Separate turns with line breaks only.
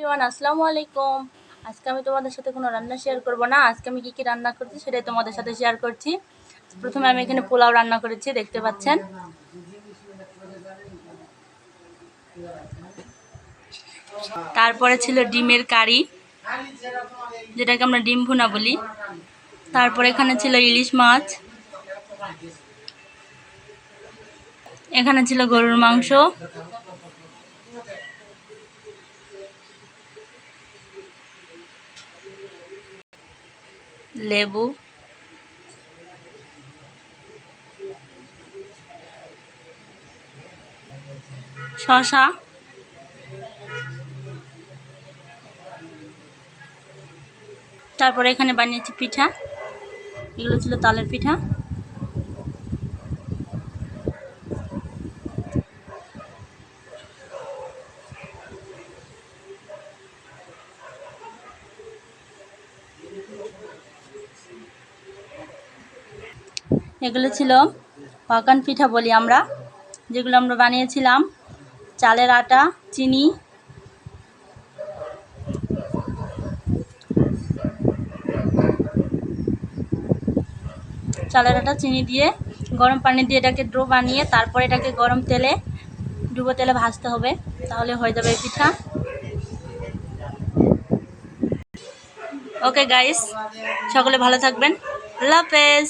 Everyone, আসসালামু আলাইকুম। আজকে আমি তোমাদের সাথে কোনো রান্না শেয়ার করব না। আজকে আমি কি রান্না করছি সেটাই তোমাদের সাথে শেয়ার করছি। প্রথমে আমি এখানে পোলাও রান্না করেছি, দেখতে পাচ্ছেন। তারপরে ছিল ডিমের কারি, যেটাকে আমরা ডিম ভুনা বলি। তারপরে এখানে ছিল ইলিশ মাছ, এখানে ছিল গরুর মাংস, লেবু, শসা, তারপরে এখানে বানিয়েছি পিঠা। এগুলো ছিল তালের পিঠা। এগুলো ছিল পাকান পিঠা বলি আমরা, যেগুলো আমরা বানিয়েছিলাম চালের আটা, চিনি, চালের আটা চিনি দিয়ে গরম পানি দিয়ে এটাকে ডো বানিয়ে তারপরে এটাকে গরম তেলে ডুবো তেলে ভাজতে হবে, তাহলে হয়ে যাবে এই পিঠা। ওকে গাইস, সকলে ভালো থাকবেন। আল্লাহ হাফেজ।